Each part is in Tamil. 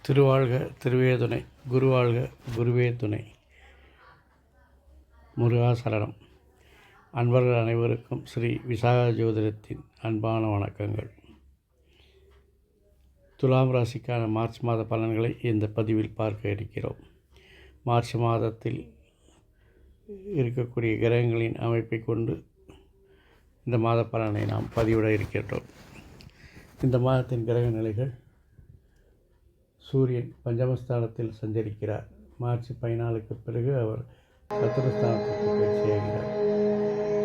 திருவாழ்க திருவே துணை, குருவாழ்க குருவே துணை. முருகா சரணம். அன்பர்கள் அனைவருக்கும் ஸ்ரீ விசாக ஜோதிடத்தின் அன்பான வணக்கங்கள். துலாம் ராசிக்கான மார்ச் மாத பலன்களை இந்த பதிவில் பார்க்க இருக்கிறோம். மார்ச் மாதத்தில் இருக்கக்கூடிய கிரகங்களின் அமைப்பை கொண்டு இந்த மாத பலனை நாம் பதிவிட இருக்கின்றோம். இந்த மாதத்தின் கிரக நிலைகள்: சூரியன் பஞ்சமஸ்தானத்தில் சஞ்சரிக்கிறார். மார்ச் 14க்கு பிறகு அவர் சத்துருஸ்தானத்திற்கு பயிற்சியாகிறார்.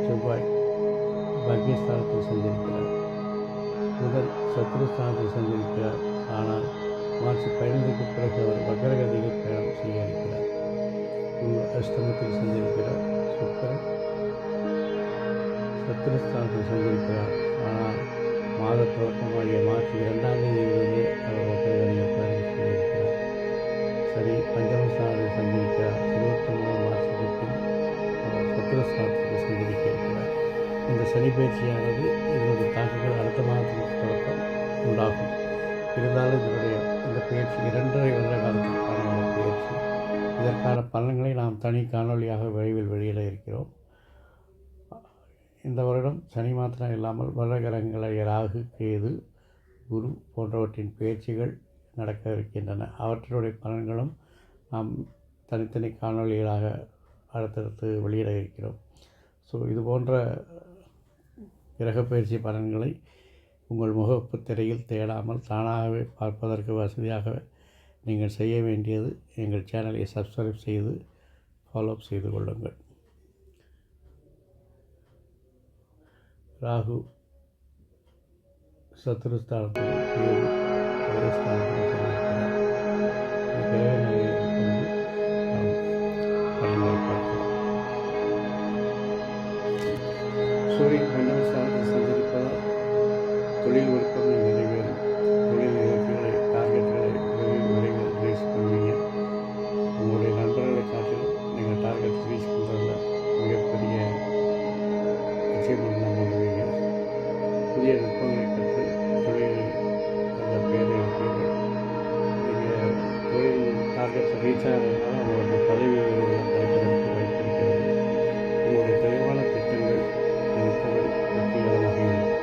செவ்வாய் பாக்கியஸ்தானத்தில் சஞ்சரிக்கிறார். புதன் சத்துருஸ்தானத்தில் சஞ்சரிக்கிறார். ஆனால் மார்ச் 15க்கு பிறகு அவர் வக்ரகதியில் பயணம் செய்ய இருக்கிறார். குரு அஷ்டமத்தில் சஞ்சரிக்கிறார். சுக்கிரன் சத்துருஸ்தானத்தில் சஞ்சரிக்கிறார். ஆனால் மாத தொடக்கமாகிய மார்ச் 2ஆம் தேதியிலிருந்தே அவர் வக்ரகதியில் பயணம் செய்ய இருக்கிறார். சரி பஞ்சமஸ்தானத்தில் சஞ்சரிக்கிறார். 23 மார்ச்சுக்கு பின் அவர் சத்துருஸ்தானத்திற்கு சஞ்சரிக்க இருக்கிறார். இந்த சனி பயிற்சியானது இதனுடைய தாக்கங்கள் அடுத்த மாதத்திற்கு தொடக்கம் உண்டாகும். இருந்தாலும் இந்த பயிற்சி 2.5 வருட காலத்திற்கான பயிற்சி. இதற்கான பலன்களை நாம் தனி காணொலியாக விரைவில் வெளியிட இருக்கிறோம். இந்த வருடம் சனி மாத்திரம் இல்லாமல் வருடகிரகங்களை ராகு, கேது, குரு போன்றவற்றின் பயிற்சிகள் நடக்க இருக்கின்றன. அவற்றினுடைய பலன்களும் நாம் தனித்தனி காணொலிகளாக அடுத்தடுத்து வெளியிட இருக்கிறோம். இது போன்ற கிரக பயிற்சி பலன்களை உங்கள் முகப்பு திரையில் தேடாமல் தானாகவே பார்ப்பதற்கு வசதியாக நீங்கள் செய்ய வேண்டியது எங்கள் சேனலை சப்ஸ்கிரைப் செய்து ஃபாலோ செய்து கொள்ளுங்கள். ராகு சத்துருஸ்தானத்தில், கேது ஸ்தானத்தில் சஞ்சரிக்கிறார். கிரக நிலையை கொண்டு நாம் பலன்களை பார்க்கலாம். சூரியன் பஞ்சமஸ்தானத்தில் சஞ்சரிப்பதால் தொழில் விருப்பம் நிறைவேறும். தொழில் இலக்குகளை, டார்கெட்டுகளை விரைவில் ரீச் பண்ணுவீங்க. உங்களுடைய நண்பர்களை காட்டிலும் நீங்கள் டார்கெட் ரீச் பண்ணுறதில் மிகப்பெரிய அச்சீவ்மெண்ட் பண்ணுவீங்க. புதிய நுட்பங்களை கற்று தொழிலில் நல்ல பேரை எடுப்பீர்கள். நீங்கள் தொழில் டார்கெட் ரீச் ஆகிறதுனால உங்களுடைய பதவி உயர்வுகள் கிடைக்கிறதுக்கு வாய்ப்பிருக்கிறது. உங்களுடைய தெளிவான திட்டங்கள் நினைத்தபடி வெற்றிகரமாக இருக்கும்.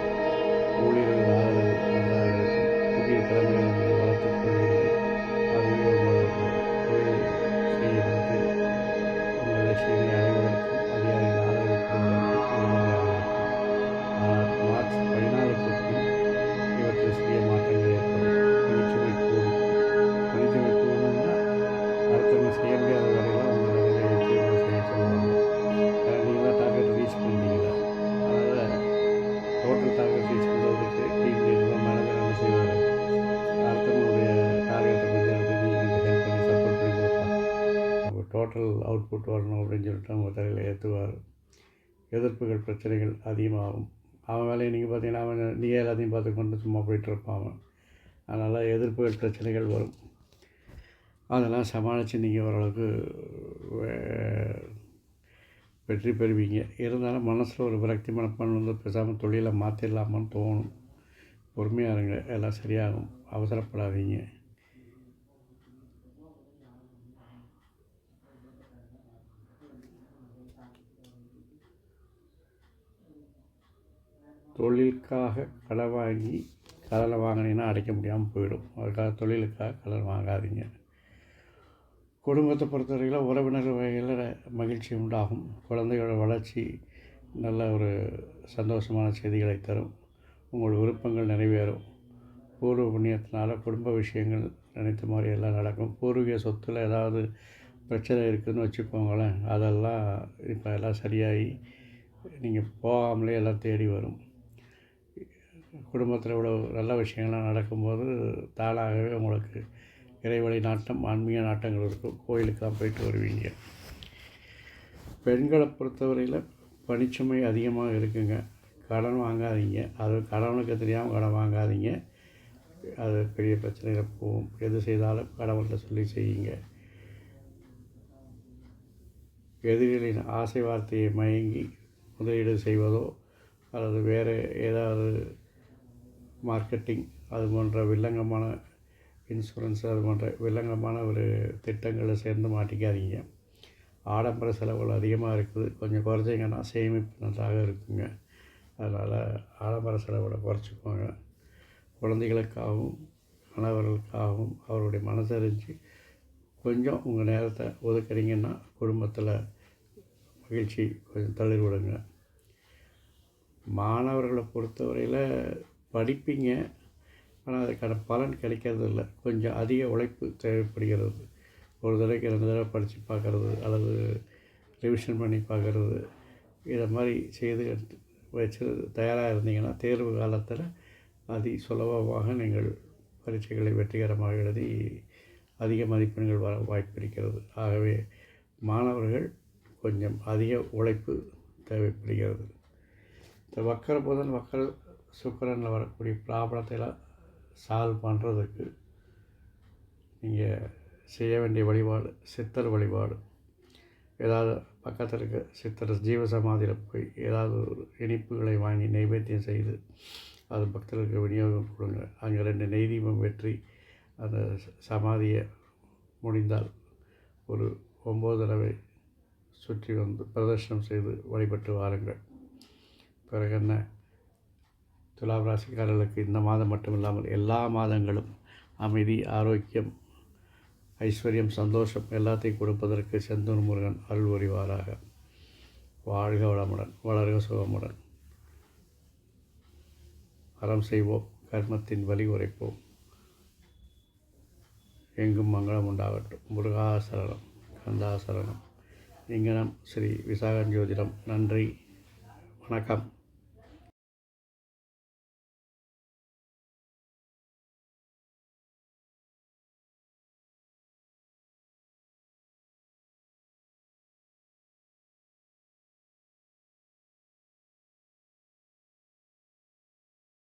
ஊழியர்கள் ஆதரவு நன்றாக இருக்கும். புதிய திறமைகளை நீங்கள் வளர்த்துக் கொள்வீர்கள். ஆகவே உங்களுக்கு தொழில் செய்வதற்கு உங்கள் லட்சியங்களை அடைவதற்கும் அதிகாரிகள் ஆதரவு பெறுவதற்கும் உறுதுணையாக இருக்கும். ஆனால் மார்ச் 14க்கு பின் இவற்றில் சிறிய மாற்றங்கள் ஏற்படும். பணிச்சுமை கூடும். பணிச்சுமை கூடணும்னா அடுத்தவங்க செய்ய முடியாத வேலையெல்லாம் உங்கள் வேலையை வச்சு செய்ய சொல்லுவாங்க. நீங்கள் தான் டார்கெட் ரீச் பண்ணுறீங்களா? அதனால் டோட்டல் டார்கெட் ரீச் பண்ணுறதுக்கு டீம் லீடரும் மேனேஜர் என்ன செய்வார்? அடுத்தவங்களுடைய டார்கெட்டை கொஞ்சம் எடுத்து நீங்கள் ஹெல்ப் பண்ணி சப்போர்ட் பண்ணி கொடுப்பா, உங்கள் டோட்டல் அவுட்புட் வரணும் அப்படின்னு சொல்லிட்டு அவங்க தலையில் ஏற்றுவார். எதிர்ப்புகள், பிரச்சனைகள் அதிகமாகும். அவன் வேலையை நீங்கள் பார்த்தீங்கன்னா நீங்கள் எல்லாத்தையும் பார்த்துக்கொண்டு சும்மா போயிட்டுருப்பான் அவன். அதனால் எதிர்ப்புகள், பிரச்சனைகள் வரும். அதெல்லாம் சமாளித்து நீங்கள் ஓரளவுக்கு வெற்றி பெறுவீங்க. இருந்தாலும் மனசில் ஒரு விரக்தி மனப்பான்மை வந்து பேசாமல் தொழிலை மாற்றிடலாமான்னு தோணும். பொறுமையாக இருங்க, எல்லாம் சரியாகும். அவசரப்படாதீங்க. தொழிலுக்காக கடனை வாங்கினீங்கன்னா அடைக்க முடியாமல் போயிடும். அதுக்காக தொழிலுக்காக கடன் வாங்காதீங்க. குடும்பத்தை பொறுத்தவரையில் உறவினர்கள் வகையில் மகிழ்ச்சி உண்டாகும். குழந்தைகளோட வளர்ச்சி நல்ல ஒரு சந்தோஷமான செய்திகளை தரும். உங்கள் விருப்பங்கள் நிறைவேறும். பூர்வ புண்ணியத்தினால் குடும்ப விஷயங்கள் நினைத்த மாதிரி எல்லாம் நடக்கும். பூர்வீக சொத்தில் ஏதாவது பிரச்சனை இருக்குதுன்னு வச்சுக்கோங்களேன், அதெல்லாம் இப்போ எல்லாம் சரியாகி நீங்கள் போகாமலே எல்லாம் தேடி வரும். குடும்பத்தில் இவ்வளோ நல்ல விஷயங்கள்லாம் நடக்கும்போது தானாகவே உங்களுக்கு இறைவழி நாட்டம், ஆன்மீக நாட்டங்கள் இருக்கும். கோயிலுக்கெல்லாம் போயிட்டு வருவீங்க. பெண்களை பொறுத்தவரையில் பணிச்சுமை அதிகமாக இருக்குங்க. கடன் வாங்காதீங்க. அது கடவுளுக்கு தெரியாமல் கடன் வாங்காதீங்க. அது பெரிய பிரச்சனையில் போகும். எது செய்தாலும் கடவுள்கிட்ட சொல்லி செய்யுங்க. எதிரிகளின் ஆசை வார்த்தையை மயங்கி முதலீடு செய்வதோ அல்லது வேறு ஏதாவது மார்க்கெட்டிங் அது போன்ற வில்லங்கமான இன்சூரன்ஸ் அது போன்ற வில்லங்கமான ஒரு திட்டங்களை சேர்ந்து மாட்டிக்காதீங்க. ஆடம்பர செலவுகள் அதிகமாக இருக்குது, கொஞ்சம் குறைச்சிங்கன்னா சேமிப்பு நன்றாக இருக்குங்க. அதனால் ஆடம்பர செலவுகளை குறைச்சிக்கோங்க. குழந்தைகளுக்காகவும் கணவர்களுக்காகவும் அவருடைய மனசறிஞ்சு கொஞ்சம் உங்கள் நேரத்தை ஒதுக்குறீங்கன்னா குடும்பத்தில் மகிழ்ச்சி கொஞ்சம் தள்ளி விடுங்க. மாணவர்களை பொறுத்தவரையில் படிப்பீங்க, ஆனால் அதுக்கான பலன் கிடைக்கிறதில்ல. கொஞ்சம் அதிக உழைப்பு தேவைப்படுகிறது. ஒரு தடவைக்கு 2 தடவை படித்து பார்க்குறது அல்லது ரிவிஷன் பண்ணி பார்க்குறது, இதை மாதிரி செய்து வச்சு தயாராக இருந்தீங்கன்னா தேர்வு காலத்தில் சுலபமாக நீங்கள் பரீட்சைகளை வெற்றிகரமாக எழுதி அதிக மதிப்பெண்கள் வர வாய்ப்பு இருக்கிறது. ஆகவே மாணவர்கள் கொஞ்சம் அதிக உழைப்பு தேவைப்படுகிறது. இந்த வக்கர புதன் வக்கர சுக்கிரனில் வரக்கூடிய ப்ராப்ளத்தைலாம் சால்வ் பண்ணுறதுக்கு நீங்கள் செய்ய வேண்டிய வழிபாடு சித்தர் வழிபாடு. ஏதாவது பக்கத்தில் இருக்க சித்தர் ஜீவசமாதியில் போய் ஏதாவது ஒரு இனிப்புகளை வாங்கி நைவேத்தியம் செய்து அது பக்தர்களுக்கு விநியோகம் கொடுங்க. அங்கே 2 நெய் தீபம் வெற்றி அந்த சமாதியை முடிந்தால் ஒரு 9 தடவை சுற்றி வந்து பிரதர்ஷனம் செய்து வழிபட்டு வாருங்கள். பிறகு என்ன, துலாம் ராசிக்காரர்களுக்கு இந்த மாதம் மட்டும் இல்லாமல் எல்லா மாதங்களும் அமைதி, ஆரோக்கியம், ஐஸ்வர்யம், சந்தோஷம் எல்லாத்தையும் கொடுப்பதற்கு செந்தூர் முருகன் அருள் புரிவாராக. வாழ்க வளமுடன், வளர்க சுகமுடன். அறம் செய்வோம், கர்மத்தின் வலி உரைப்போம். எங்கும் மங்களம் உண்டாகட்டும். முருகாசரணம், கந்தாசரணம். இங்கனம் ஸ்ரீ விசாகன் ஜோதிடம். நன்றி, வணக்கம்.